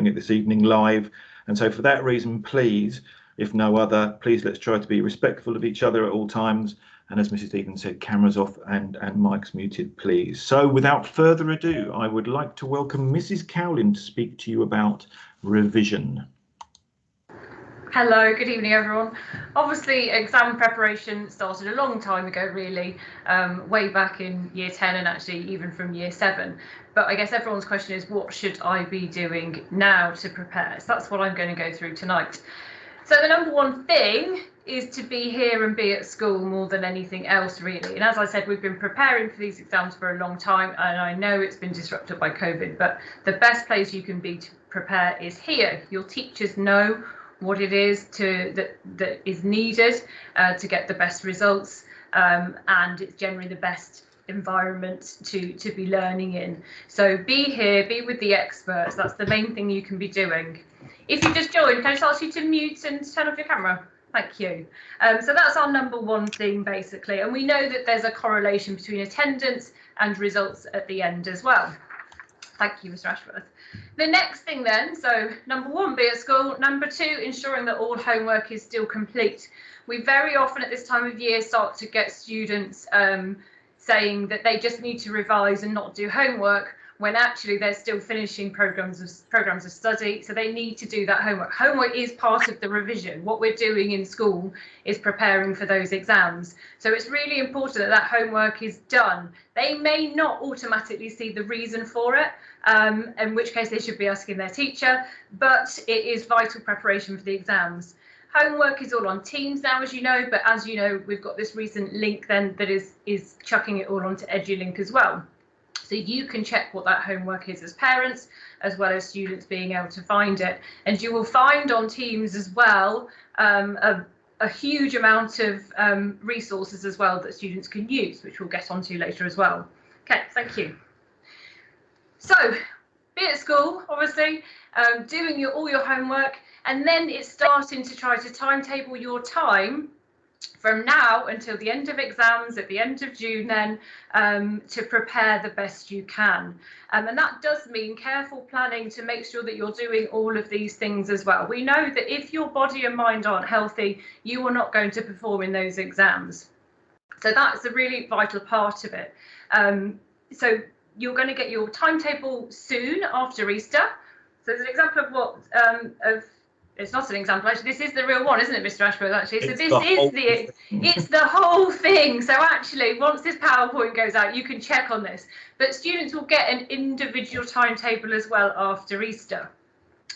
it this evening live. And so for that reason, please, if no other, please let's try to be respectful of each other at all times. And as Mrs. Stevens said, cameras off and mics muted, please. So without further ado, I would like to welcome Mrs. Cowlin to speak to you about revision. Hello, good evening everyone. Obviously exam preparation started a long time ago really, way back in year 10 and actually even from year 7. But I guess everyone's question is, what should I be doing now to prepare? So that's what I'm going to go through tonight. So the number one thing is to be here and be at school more than anything else really. And as I said, we've been preparing for these exams for a long time, and I know it's been disrupted by COVID, but the best place you can be to prepare is here. Your teachers know what it is that is needed to get the best results, and it's generally the best environment to be learning in. So be here, be with the experts. That's the main thing you can be doing. If you just joined, can I just ask you to mute and turn off your camera? Thank you. So that's our number one thing basically, and we know that there's a correlation between attendance and results at the end as well. Thank you, Mr. Ashworth. The next thing then, so number one, be at school. Number two, ensuring that all homework is still complete. We very often at this time of year start to get students saying that they just need to revise and not do homework, when actually they're still finishing programs of study, so they need to do that homework. Homework is part of the revision. What we're doing in school is preparing for those exams. So it's really important that that homework is done. They may not automatically see the reason for it, in which case they should be asking their teacher, but it is vital preparation for the exams. Homework is all on Teams now, as you know, but as you know, we've got this recent link then that is chucking it all onto EduLink as well. So you can check what that homework is as parents, as well as students being able to find it. And you will find on Teams as well a huge amount of resources as well that students can use, which we'll get onto later as well. Okay, thank you. So be at school, obviously, doing all your homework, and then it's starting to try to timetable your time from now until the end of exams at the end of June then, to prepare the best you can. And that does mean careful planning to make sure that you're doing all of these things as well. We know that if your body and mind aren't healthy, you are not going to perform in those exams. So that's a really vital part of it. So you're going to get your timetable soon after Easter. So there's an example of what it's not an example, actually, this is the real one, isn't it, Mr. Ashworth, actually? So it's the whole thing. So actually, once this PowerPoint goes out, you can check on this. But students will get an individual timetable as well after Easter.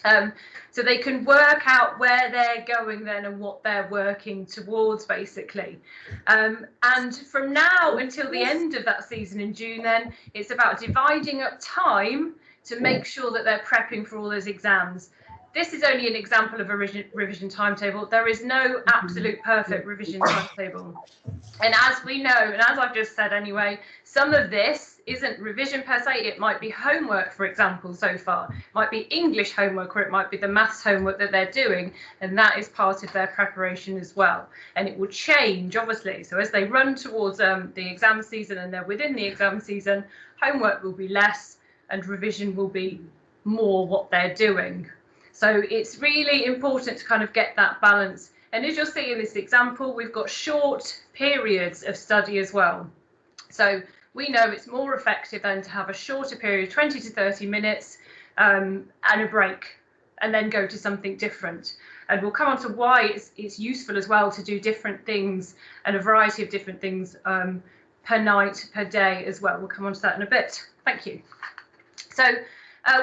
So they can work out where they're going then and what they're working towards, basically. And from now until the end of that season in June then, it's about dividing up time to make sure that they're prepping for all those exams. This is only an example of a revision timetable. There is no absolute perfect revision timetable. And as we know, and as I've just said anyway, some of this isn't revision per se. It might be homework, for example, so far. It might be English homework, or it might be the maths homework that they're doing. And that is part of their preparation as well. And it will change, obviously. So as they run towards the exam season and they're within the exam season, homework will be less and revision will be more what they're doing. So it's really important to kind of get that balance. And as you'll see in this example, we've got short periods of study as well. So we know it's more effective than to have a shorter period, 20 to 30 minutes, and a break, and then go to something different. And we'll come on to why it's useful as well to do different things and a variety of different things per night, per day as well. We'll come on to that in a bit. Thank you. So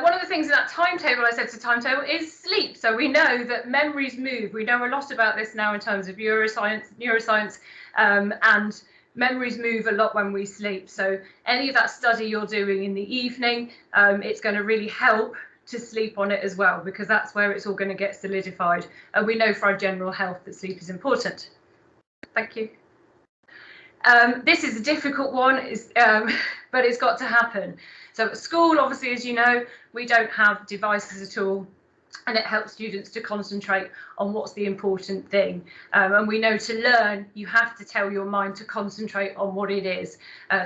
one of the things in that timetable, I said to timetable, is sleep. So we know that memories move. We know a lot about this now in terms of neuroscience, and memories move a lot when we sleep. So any of that study you're doing in the evening, it's going to really help to sleep on it as well, because that's where it's all going to get solidified. And we know for our general health that sleep is important. Thank you. This is a difficult one, but it's got to happen. So at school, obviously, as you know, we don't have devices at all. and it helps students to concentrate on what's the important thing. And we know to learn, you have to tell your mind to concentrate on what it is.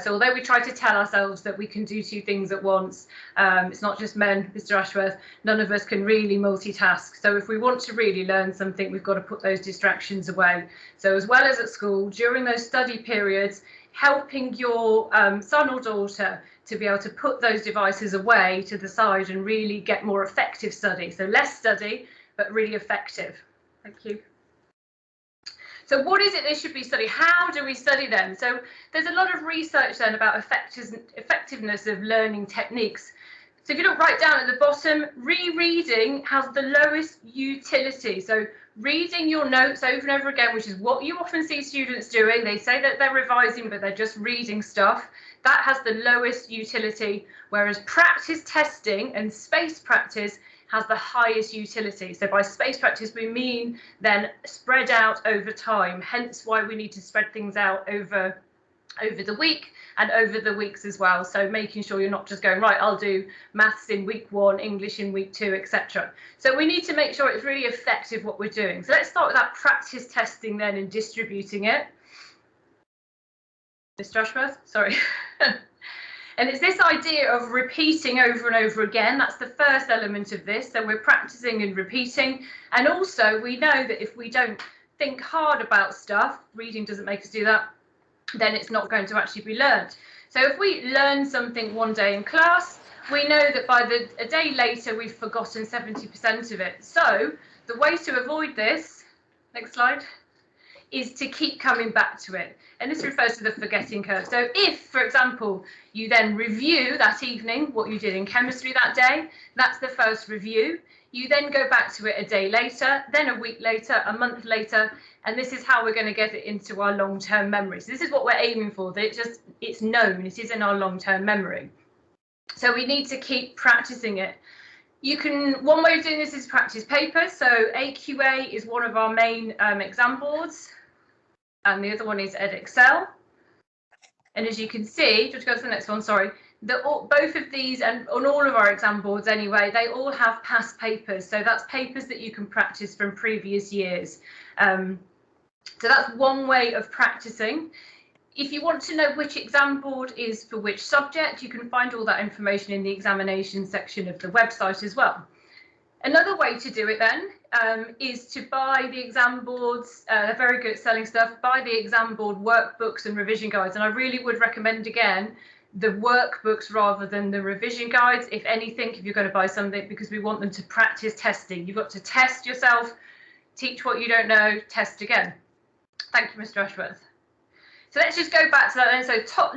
So although we try to tell ourselves that we can do two things at once, it's not just men, Mr. Ashworth, none of us can really multitask. So if we want to really learn something, we've got to put those distractions away. So as well as at school, during those study periods, helping your son or daughter to be able to put those devices away to the side and really get more effective study. So less study, but really effective. Thank you. So what is it they should be studying? How do we study them? So there's a lot of research then about effectiveness of learning techniques. So if you look right down at the bottom, rereading has the lowest utility. So reading your notes over and over again, which is what you often see students doing. They say that they're revising, but they're just reading stuff. That has the lowest utility, whereas practice testing and space practice has the highest utility. So by space practice, we mean then spread out over time, hence why we need to spread things out over the week and over the weeks as well. So making sure you're not just going, right, I'll do maths in week 1, English in week 2, etc. So we need to make sure it's really effective what we're doing. So let's start with that practice testing then and distributing it. Mr. Ashworth, sorry. And it's this idea of repeating over and over again. That's the first element of this. So we're practicing and repeating. And also we know that if we don't think hard about stuff, reading doesn't make us do that, then it's not going to actually be learned. So if we learn something one day in class, we know that by a day later, we've forgotten 70% of it. So the way to avoid this, next slide, is to keep coming back to it. And this refers to the forgetting curve. So if, for example, you then review that evening what you did in chemistry that day, that's the first review. You then go back to it a day later, then a week later, a month later, and this is how we're going to get it into our long-term memory. So this is what we're aiming for, that it's known, it is in our long-term memory. So we need to keep practicing it. One way of doing this is practice papers. So AQA is one of our main exam boards, and the other one is Edexcel. And as you can see, just go to the next one, sorry, both of these, and on all of our exam boards anyway, they all have past papers. So that's papers that you can practice from previous years. So that's one way of practicing. If you want to know which exam board is for which subject, you can find all that information in the examination section of the website as well. Another way to do it then is to buy the exam boards. They're very good at selling stuff. Buy the exam board workbooks and revision guides. And I really would recommend, again, the workbooks rather than the revision guides, if anything, if you're going to buy something, because we want them to practice testing. You've got to test yourself, teach what you don't know, test again. Thank you, Mr. Ashworth. So let's just go back to that then. So top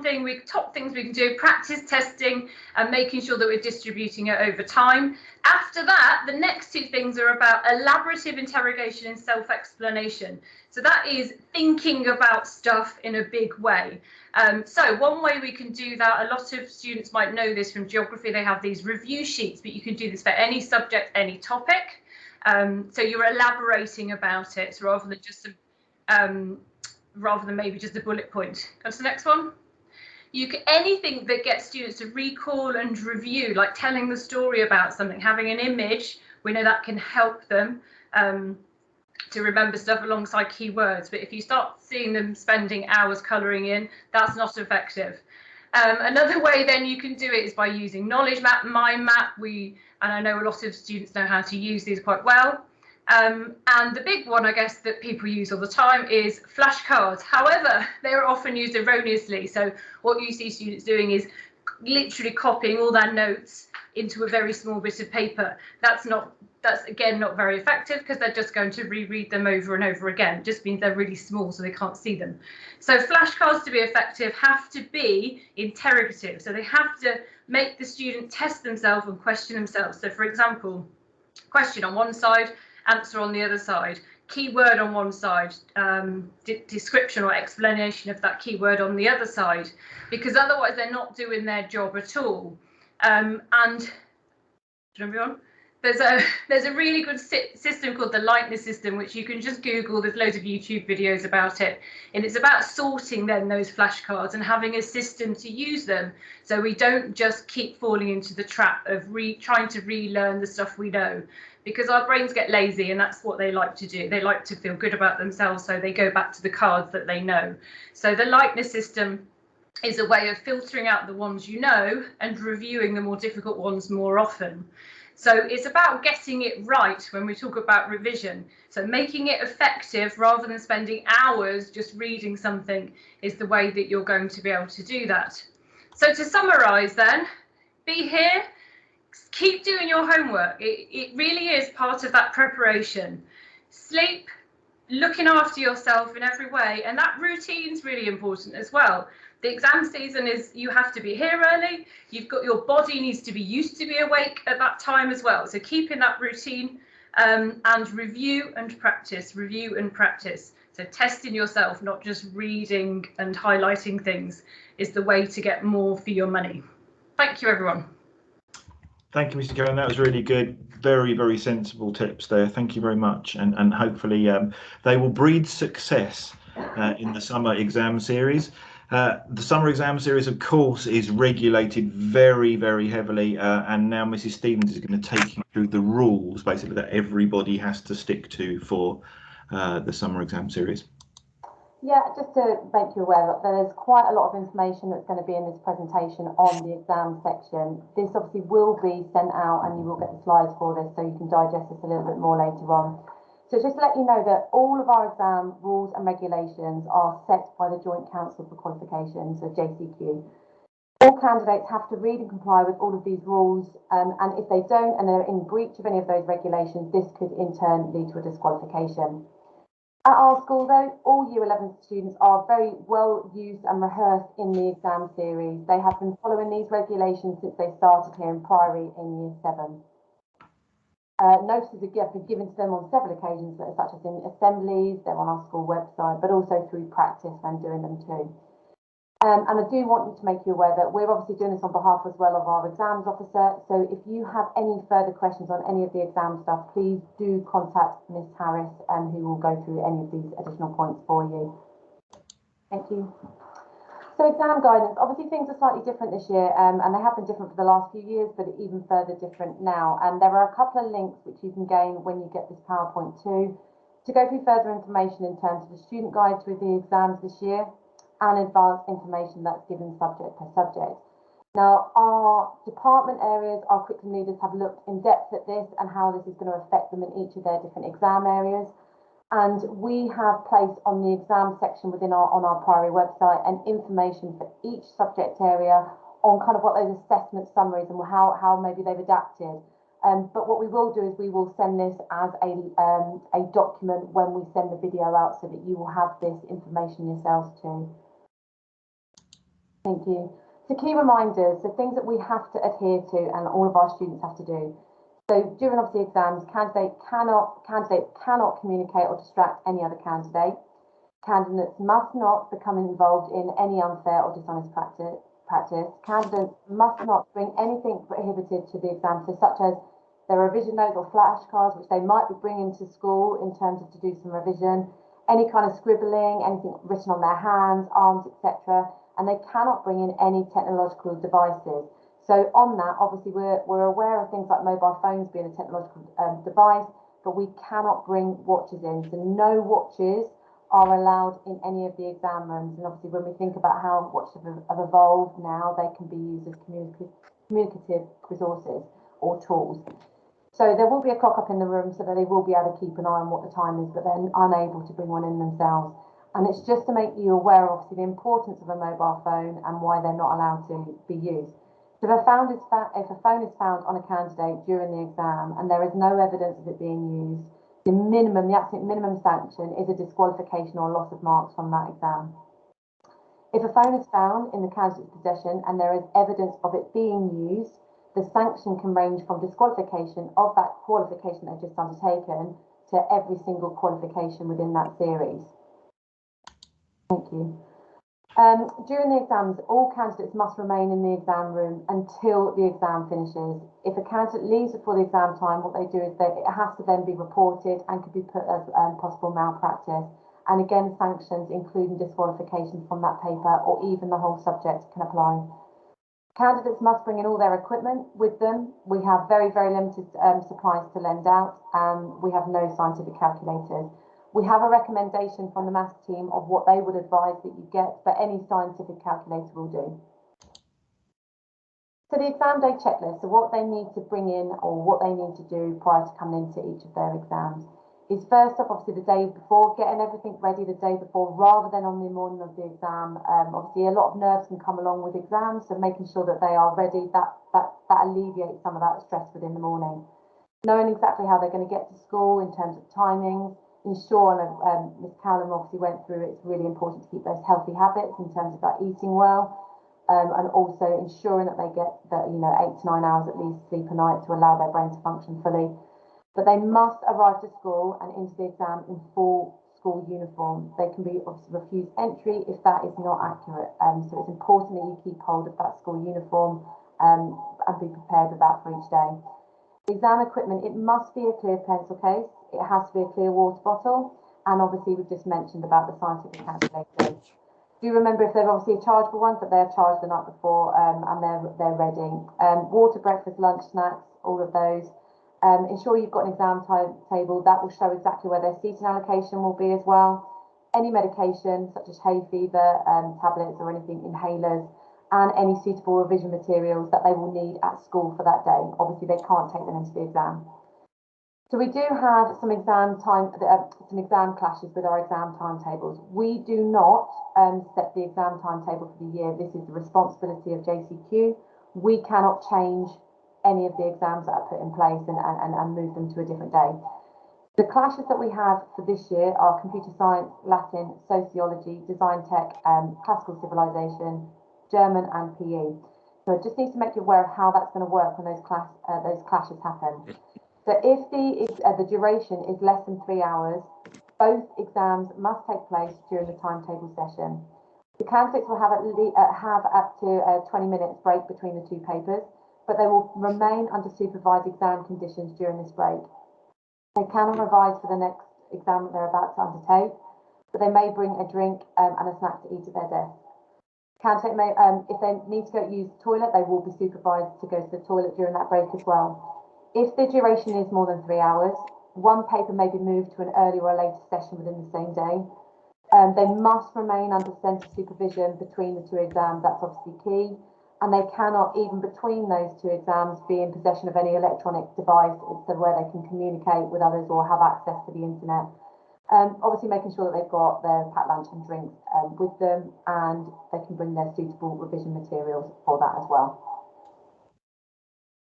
things we can do, practice testing and making sure that we're distributing it over time. After that, the next two things are about elaborative interrogation and self-explanation. So that is thinking about stuff in a big way. So one way we can do that, a lot of students might know this from geography, they have these review sheets, but you can do this for any subject, any topic. So you're elaborating about it rather than just maybe just a bullet point. Go to the next one. Anything that gets students to recall and review, like telling the story about something, having an image, we know that can help them to remember stuff alongside keywords. But if you start seeing them spending hours colouring in, that's not effective. Another way then you can do it is by using Knowledge Map, Mind Map. And I know a lot of students know how to use these quite well. And the big one, I guess, that people use all the time is flashcards. However, they're often used erroneously. So what you see students doing is literally copying all their notes into a very small bit of paper. That's again not very effective, because they're just going to reread them over and over again. It just means they're really small so they can't see them. So flashcards, to be effective, have to be interrogative. So they have to make the student test themselves and question themselves. So for example, question on one side, answer on the other side, keyword on one side, description or explanation of that keyword on the other side, because otherwise they're not doing their job at all. And everyone, there's a really good system called the lightness system, which you can just Google. There's loads of YouTube videos about it, and it's about sorting then those flashcards and having a system to use them, so we don't just keep falling into the trap of trying to relearn the stuff we know, because our brains get lazy and that's what they like to do. They like to feel good about themselves, so they go back to the cards that they know. So the lightness system is a way of filtering out the ones you know and reviewing the more difficult ones more often. So it's about getting it right when we talk about revision. So making it effective rather than spending hours just reading something is the way that you're going to be able to do that. So to summarise then, be here, keep doing your homework. It really is part of that preparation. Sleep, looking after yourself in every way, and that routine's really important as well. The exam season is, you have to be here early, you've got, your body needs to be used to be awake at that time as well. So keeping that routine, and review and practice. So testing yourself, not just reading and highlighting things, is the way to get more for your money. Thank you, everyone. Thank you, Mr. Cohen. That was really good. Very, very sensible tips there. Thank you very much. And hopefully they will breed success in the summer exam series. The summer exam series, of course, is regulated very, very heavily. And now Mrs. Stevens is going to take you through the rules, basically, that everybody has to stick to for the summer exam series. Yeah, just to make you aware that there's quite a lot of information that's going to be in this presentation on the exam section. This obviously will be sent out and you will get the slides for this so you can digest this a little bit more later on. So just to let you know that all of our exam rules and regulations are set by the Joint Council for Qualifications, so JCQ. All candidates have to read and comply with all of these rules, and if they don't and they're in breach of any of those regulations, this could in turn lead to a disqualification. At our school, though, all Year 11 students are very well used and rehearsed in the exam series. They have been following these regulations since they started here in Priory in Year 7. Notices have been given to them on several occasions, such as in assemblies, they're on our school website, but also through practice when doing them too. And I do want to make you aware that we're obviously doing this on behalf as well of our exams officer. So if you have any further questions on any of the exam stuff, please do contact Miss Harris, who will go through any of these additional points for you. Thank you. So exam guidance, obviously things are slightly different this year, and they have been different for the last few years, but even further different now. And there are a couple of links which you can gain when you get this PowerPoint too, to go through further information in terms of the student guides with the exams this year, and advanced information that's given subject per subject. Now, our department areas, our curriculum leaders have looked in depth at this and how this is going to affect them in each of their different exam areas. And we have placed on the exam section within on our Priory website and information for each subject area on kind of what those assessment summaries and how maybe they've adapted. But what we will do is we will send this as a document when we send the video out so that you will have this information yourselves too. Thank you. So key reminders, so things that we have to adhere to and all of our students have to do. So during obviously exams, candidate cannot communicate or distract any other candidate. Candidates must not become involved in any unfair or dishonest practice. Candidates must not bring anything prohibited to the exam, so such as their revision notes or flashcards, which they might be bringing to school in terms of to do some revision, any kind of scribbling, anything written on their hands, arms, etc. And they cannot bring in any technological devices. So on that, obviously we're aware of things like mobile phones being a technological device, but we cannot bring watches in. So no watches are allowed in any of the exam rooms. And obviously when we think about how watches have evolved now, they can be used as communicative resources or tools. So there will be a clock up in the room so that they will be able to keep an eye on what the time is, but they're unable to bring one in themselves. And it's just to make you aware, obviously, the importance of a mobile phone and why they're not allowed to be used. So if a phone is found on a candidate during the exam and there is no evidence of it being used, the absolute minimum sanction is a disqualification or loss of marks from that exam. If a phone is found in the candidate's possession and there is evidence of it being used, the sanction can range from disqualification of that qualification they've just undertaken to every single qualification within that series. Thank you. During the exams, all candidates must remain in the exam room until the exam finishes. If a candidate leaves before the exam time, what they do is it has to then be reported and could be put as possible malpractice. And again, sanctions, including disqualification from that paper or even the whole subject, can apply. Candidates must bring in all their equipment with them. We have very, very limited supplies to lend out. We have no scientific calculators. We have a recommendation from the maths team of what they would advise that you get, but any scientific calculator will do. So the exam day checklist, so what they need to bring in or what they need to do prior to coming into each of their exams is first off, obviously the day before, getting everything ready the day before rather than on the morning of the exam. Obviously a lot of nerves can come along with exams, so making sure that they are ready, that alleviates some of that stress within the morning. Knowing exactly how they're going to get to school in terms of timings, ensure, and Ms. Callum obviously went through, it's really important to keep those healthy habits in terms of that eating well, and also ensuring that they get that 8 to 9 hours at least sleep a night to allow their brain to function fully. But they must arrive to school and into the exam in full school uniform. They can be obviously refused entry if that is not accurate. So it's important that you keep hold of that school uniform and be prepared with that for each day. Exam equipment, it must be a clear pencil case, it has to be a clear water bottle, and obviously we've just mentioned about the scientific calculators. Do remember if they're obviously chargeable ones, that they're charged the night before and they're ready. Water, breakfast, lunch, snacks, all of those. Ensure you've got an exam timetable that will show exactly where their seating allocation will be as well. Any medication such as hay fever, tablets or anything, inhalers, and any suitable revision materials that they will need at school for that day. Obviously, they can't take them into the exam. So we do have some exam clashes with our exam timetables. We do not set the exam timetable for the year. This is the responsibility of JCQ. We cannot change any of the exams that are put in place and move them to a different day. The clashes that we have for this year are computer science, Latin, sociology, design tech, classical civilization, German and PE. So I just need to make you aware of how that's going to work when those clashes happen. So if the duration is less than 3 hours, both exams must take place during the timetable session. The candidates will have up to 20 minutes break between the two papers, but they will remain under supervised exam conditions during this break. They can revise for the next exam that they're about to undertake, but they may bring a drink and a snack to eat at their desk. Candidate may, if they need to go use the toilet, they will be supervised to go to the toilet during that break as well. If the duration is more than 3 hours, one paper may be moved to an earlier or later session within the same day. They must remain under centre supervision between the two exams, that's obviously key, and they cannot, even between those two exams, be in possession of any electronic device so where they can communicate with others or have access to the internet. Obviously making sure that they've got their packed lunch and drinks with them, and they can bring their suitable revision materials for that as well.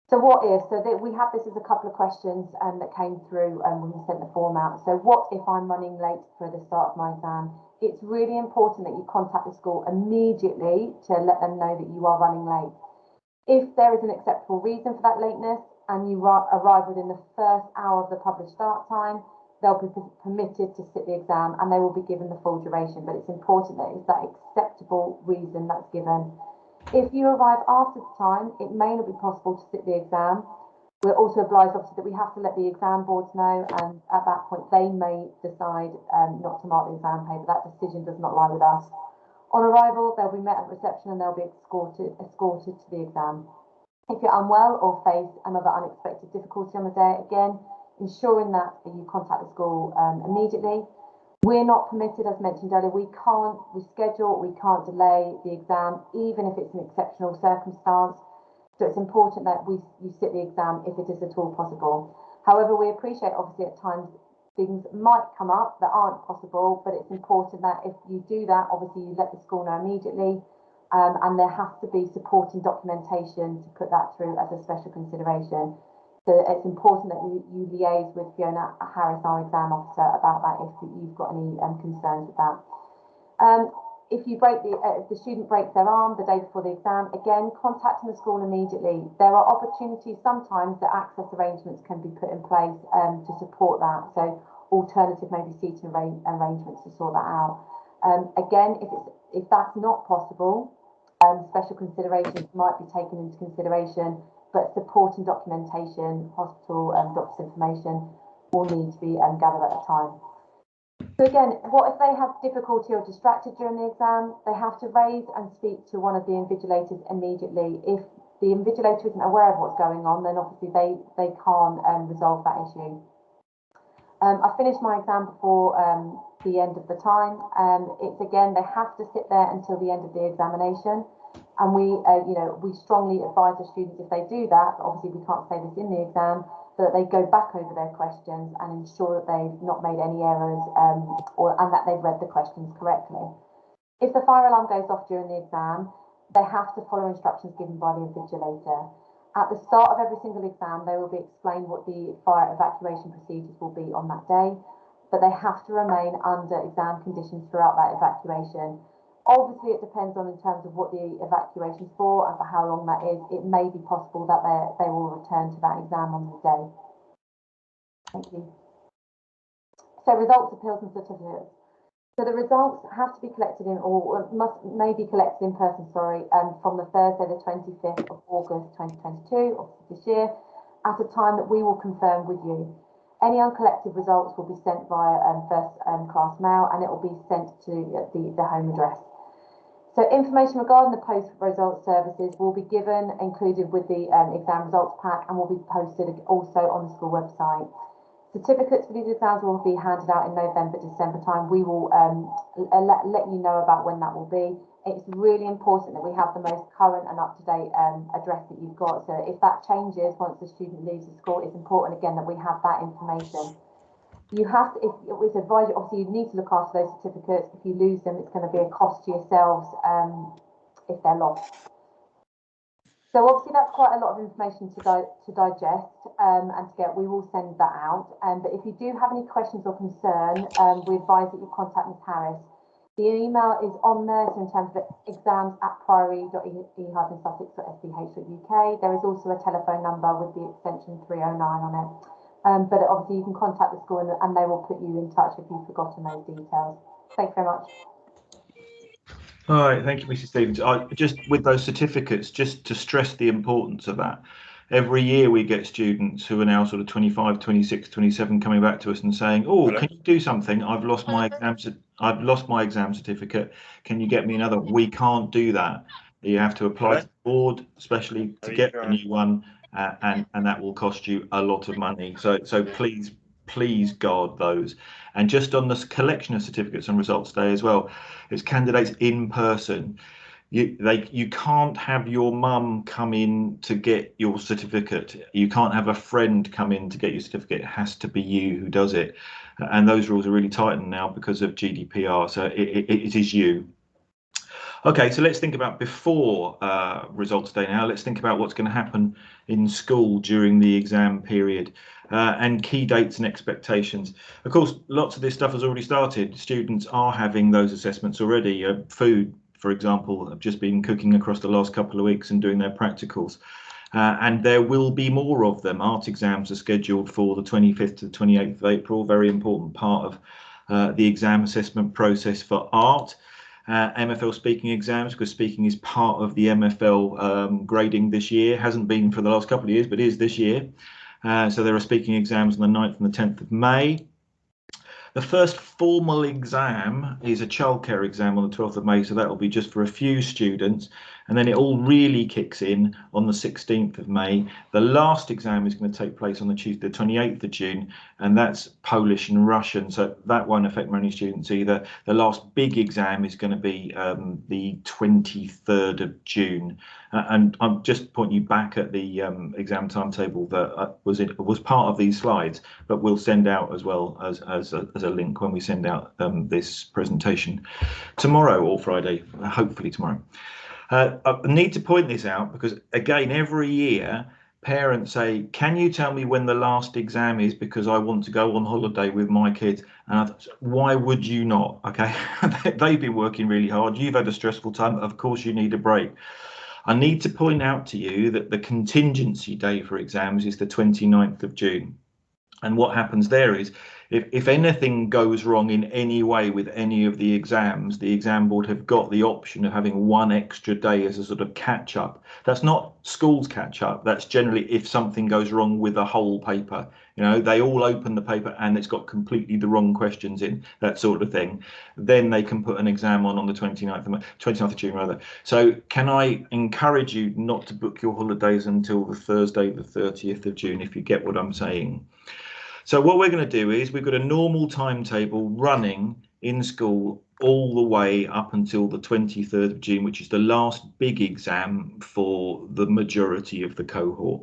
So what if, so that we have this as a couple of questions that came through when we sent the form out. So what if I'm running late for the start of my exam? It's really important that you contact the school immediately to let them know that you are running late. If there is an acceptable reason for that lateness and you arrive within the first hour of the published start time, they'll be permitted to sit the exam and they will be given the full duration, but it's important that it's that acceptable reason that's given. If you arrive after the time, it may not be possible to sit the exam. We're also obliged, obviously, that we have to let the exam boards know, and at that point they may decide not to mark the exam paper. That decision does not lie with us. On arrival, they'll be met at reception and they'll be escorted to the exam. If you're unwell or face another unexpected difficulty on the day, again, ensuring that you contact the school immediately. We're not permitted, as mentioned earlier, we can't reschedule, we can't delay the exam, even if it's an exceptional circumstance. So it's important that you sit the exam if it is at all possible. However, we appreciate, obviously, at times things might come up that aren't possible, but it's important that if you do that, obviously you let the school know immediately, and there has to be supporting documentation to put that through as a special consideration. So it's important that you liaise with Fiona Harris, our exam officer, about that if you've got any concerns with that. If the student breaks their arm the day before the exam, again, contacting the school immediately. There are opportunities sometimes that access arrangements can be put in place to support that. So alternative maybe seating arrangements to sort that out. Again, if that's not possible, special considerations might be taken into consideration, but supporting documentation, hospital doctor's information will need to be gathered at a time. So again, what if they have difficulty or distracted during the exam? They have to raise and speak to one of the invigilators immediately. If the invigilator isn't aware of what's going on, then obviously they can't resolve that issue. I finished my exam before the end of the time. It's again, they have to sit there until the end of the examination. And we strongly advise the students, if they do that, obviously we can't say this in the exam, that they go back over their questions and ensure that they've not made any errors and that they've read the questions correctly. If the fire alarm goes off during the exam, they have to follow instructions given by the invigilator. At the start of every single exam, they will be explained what the fire evacuation procedures will be on that day, but they have to remain under exam conditions throughout that evacuation. Obviously, it depends on in terms of what the evacuation is for and for how long that is. It may be possible that they will return to that exam on the day. Thank you. So results, appeals and certificates. So the results have to be collected may be collected in person, from the Thursday the 25th of August 2022, obviously this year, at a time that we will confirm with you. Any uncollected results will be sent via first class mail, and it will be sent to the home address. So information regarding the post-result services will be given, included with the exam results pack, and will be posted also on the school website. Certificates for these exams will be handed out in November, December time. We will let you know about when that will be. It's really important that we have the most current and up-to-date address that you've got. So if that changes once the student leaves the school, it's important again that we have that information. You have to, if it's advised, obviously you need to look after those certificates. If you lose them, it's going to be a cost to yourselves if they're lost. So obviously that's quite a lot of information to digest and to get. We will send that out. But if you do have any questions or concern, we advise that you contact Ms Harris. The email is on there, so in terms of exams@priory.e-sussex.sbh.uk. There is also a telephone number with the extension 309 on it. But obviously you can contact the school and they will put you in touch if you've forgotten those details. Thank you very much. All right, thank you, Mrs. Stevens. Just with those certificates, just to stress the importance of that. Every year we get students who are now sort of 25, 26, 27 coming back to us and saying, "Oh, can you do something? I've lost my exam certificate. Can you get me another?" We can't do that. You have to apply to the board, especially to get a new one, and that will cost you a lot of money. So please guard those. And just on this collection of certificates and results day as well, it's candidates in person. You can't have your mum come in to get your certificate. You can't have a friend come in to get your certificate. It has to be you who does it. And those rules are really tightened now because of GDPR. So it is you. Okay, so let's think about before results day now. Let's think about what's going to happen in school during the exam period and key dates and expectations. Of course, lots of this stuff has already started. Students are having those assessments already. Food, for example, have just been cooking across the last couple of weeks and doing their practicals. And there will be more of them. Art exams are scheduled for the 25th to the 28th of April, very important part of the exam assessment process for art. MFL speaking exams, because speaking is part of the MFL grading this year. Hasn't been for the last couple of years, but is this year. So there are speaking exams on the 9th and the 10th of May. The first formal exam is a childcare exam on the 12th of May, so that will be just for a few students. And then it all really kicks in on the 16th of May. The last exam is going to take place on the Tuesday, the 28th of June, and that's Polish and Russian, so that won't affect many students either. The last big exam is going to be the 23rd of June. And I'll just point you back at the exam timetable that was part of these slides, but we'll send out as well as a link when we send out this presentation tomorrow or Friday, hopefully tomorrow. I need to point this out because, again, every year parents say, "Can you tell me when the last exam is, because I want to go on holiday with my kids?" And why would you not? Okay, they've been working really hard. You've had a stressful time. Of course, you need a break. I need to point out to you that the contingency day for exams is the 29th of June. And what happens there is if anything goes wrong in any way with any of the exams, the exam board have got the option of having one extra day as a sort of catch up. That's not schools catch up. That's generally if something goes wrong with a whole paper. You know, they all open the paper and it's got completely the wrong questions in, that sort of thing. Then they can put an exam on the 29th of June rather. So can I encourage you not to book your holidays until the Thursday, the 30th of June, if you get what I'm saying? So what we're going to do is we've got a normal timetable running in school all the way up until the 23rd of June, which is the last big exam for the majority of the cohort.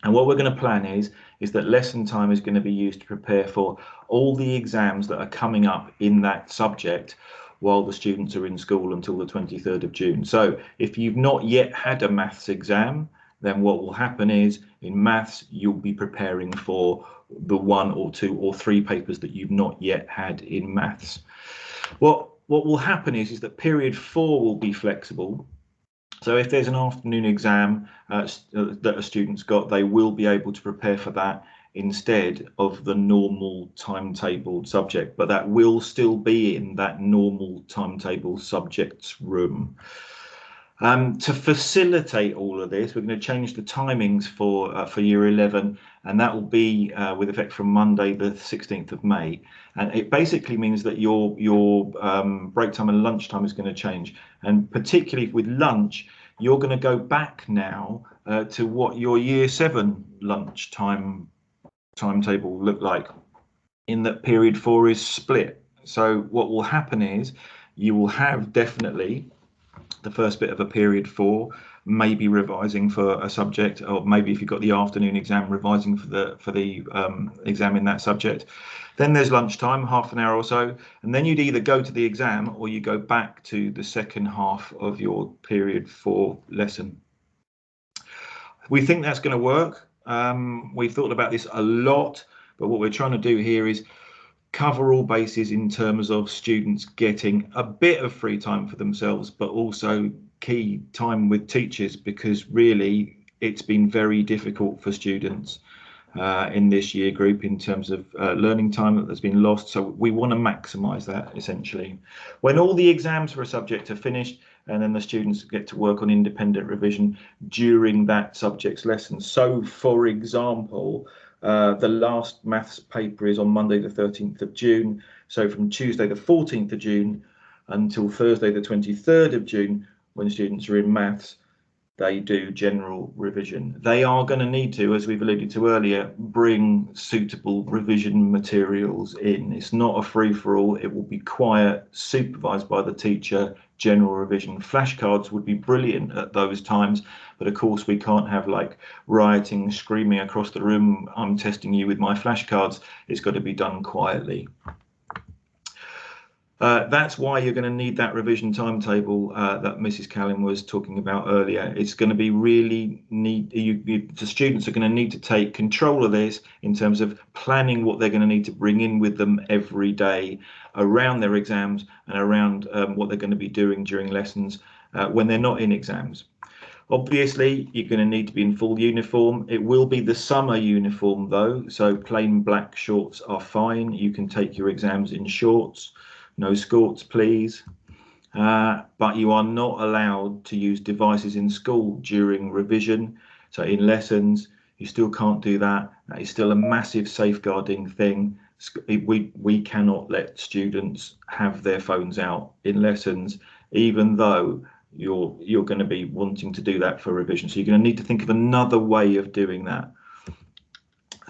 And what we're going to plan is that lesson time is going to be used to prepare for all the exams that are coming up in that subject while the students are in school until the 23rd of June. So if you've not yet had a maths exam, then what will happen is in maths, you'll be preparing for the 1 or 2 or 3 papers that you've not yet had in maths. What will happen is that period 4 will be flexible. So if there's an afternoon exam that a student's got, they will be able to prepare for that instead of the normal timetabled subject, but that will still be in that normal timetable subjects room. To facilitate all of this, we're going to change the timings for year 11, and that will be with effect from Monday the 16th of May. And it basically means that your break time and lunchtime is going to change, and particularly with lunch, you're going to go back now to what your year 7 lunch timetable looked like, in that period 4 is split. So what will happen is you will have definitely the first bit of a period 4, maybe revising for a subject, or maybe if you've got the afternoon exam, revising for the exam in that subject. Then there's lunchtime, half an hour or so, and then you'd either go to the exam or you go back to the second half of your period 4 lesson. We think that's going to work. We've thought about this a lot, but what we're trying to do here is cover all bases in terms of students getting a bit of free time for themselves, but also key time with teachers, because really it's been very difficult for students in this year group in terms of learning time that's been lost. So we want to maximise that essentially. When all the exams for a subject are finished, and then the students get to work on independent revision during that subject's lesson. So for example, the last maths paper is on Monday the 13th of June. So from Tuesday the 14th of June until Thursday the 23rd of June, when students are in maths, they do general revision. They are going to need to, as we've alluded to earlier, bring suitable revision materials in. It's not a free-for-all. It will be quiet, supervised by the teacher, general revision. Flashcards would be brilliant at those times, but of course we can't have like rioting, screaming across the room, I'm testing you with my flashcards. It's got to be done quietly. That's why you're going to need that revision timetable that Mrs. Callan was talking about earlier. It's going to be really neat. The students are going to need to take control of this in terms of planning what they're going to need to bring in with them every day around their exams and around what they're going to be doing during lessons when they're not in exams. Obviously, you're going to need to be in full uniform. It will be the summer uniform though, so plain black shorts are fine. You can take your exams in shorts. No skirts, please. But you are not allowed to use devices in school during revision. So in lessons, you still can't do that. That is still a massive safeguarding thing. We cannot let students have their phones out in lessons, even though you're going to be wanting to do that for revision. So you're going to need to think of another way of doing that.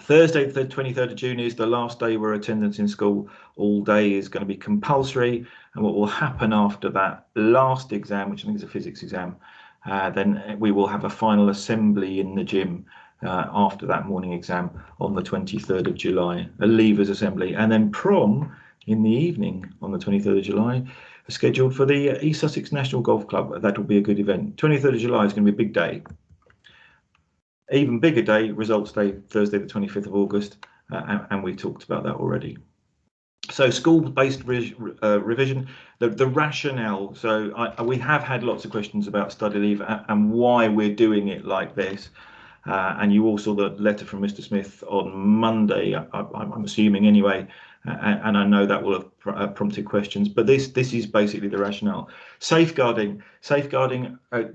Thursday, the 23rd of June is the last day where attendance in school all day is going to be compulsory. And what will happen after that last exam, which I think is a physics exam, then we will have a final assembly in the gym after that morning exam on the 23rd of July, a leavers assembly, and then prom in the evening on the 23rd of July, scheduled for the East Sussex National Golf Club. That will be a good event. 23rd of July is going to be a big day. Even bigger day, results day, Thursday the 25th of August, and we talked about that already. So school-based revision, the rationale. So we have had lots of questions about study leave and why we're doing it like this. And you all saw the letter from Mr. Smith on Monday, I'm assuming anyway, and I know that will have prompted questions, but this is basically the rationale. Safeguarding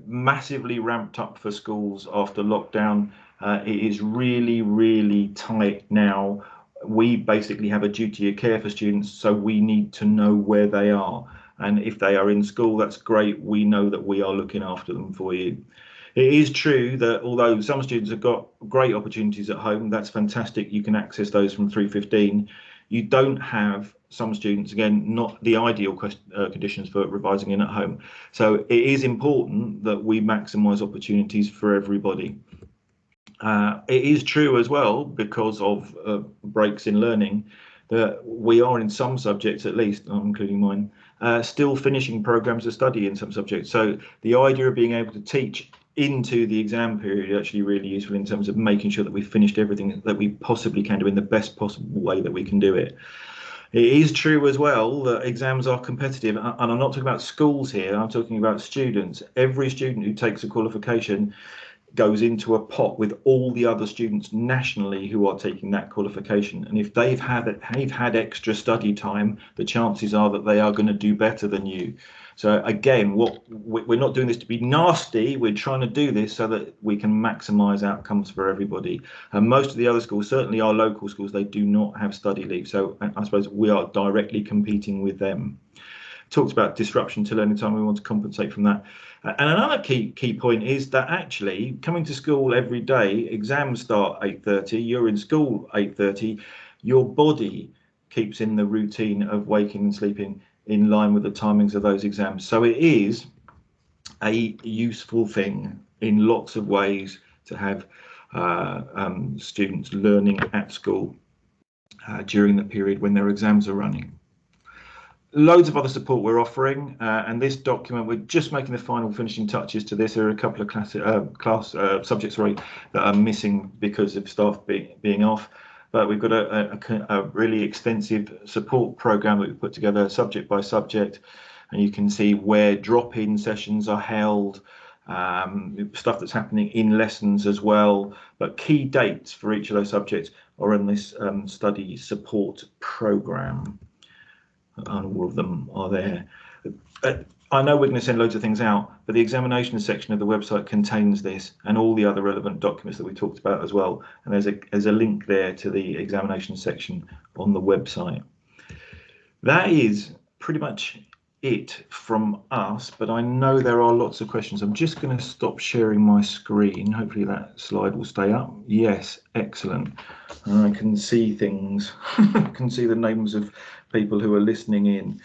massively ramped up for schools after lockdown. It is really tight now. We basically have a duty of care for students, so we need to know where they are. And if they are in school, that's great. We know that we are looking after them for you. It is true that although some students have got great opportunities at home, that's fantastic. You can access those from 315. You don't have some students, again, not the ideal conditions for revising in at home. So it is important that we maximise opportunities for everybody. It is true as well, because of breaks in learning, that we are in some subjects, at least, including mine, still finishing programs of study in some subjects. So the idea of being able to teach into the exam period is actually really useful in terms of making sure that we've finished everything that we possibly can do in the best possible way that we can do it. It is true as well that exams are competitive, and I'm not talking about schools here, I'm talking about students. Every student who takes a qualification goes into a pot with all the other students nationally who are taking that qualification, and if they've had extra study time, the chances are that they are going to do better than you. So again, we're not doing this to be nasty, we're trying to do this so that we can maximize outcomes for everybody. And most of the other schools, certainly our local schools, they do not have study leave, so I suppose we are directly competing with them. Talked about disruption to learning time, we want to compensate from that. And another key point is that actually coming to school every day, exams start 8:30, you're in school 8:30, your body keeps in the routine of waking and sleeping in line with the timings of those exams. So it is a useful thing in lots of ways to have students learning at school during the period when their exams are running. Loads of other support we're offering, and this document, we're just making the final finishing touches to this. There are a couple of subjects that are missing because of staff being off, but we've got a really extensive support program that we put together subject by subject, and you can see where drop-in sessions are held, stuff that's happening in lessons as well, but key dates for each of those subjects are in this study support program. And all of them are there. I know we're going to send loads of things out, but the examination section of the website contains this and all the other relevant documents that we talked about as well. And there's a link there to the examination section on the website. That is pretty much it from us, but I know there are lots of questions. I'm just going to stop sharing my screen. Hopefully that slide will stay up. Yes, excellent. I can see things. I can see the names of people who are listening in.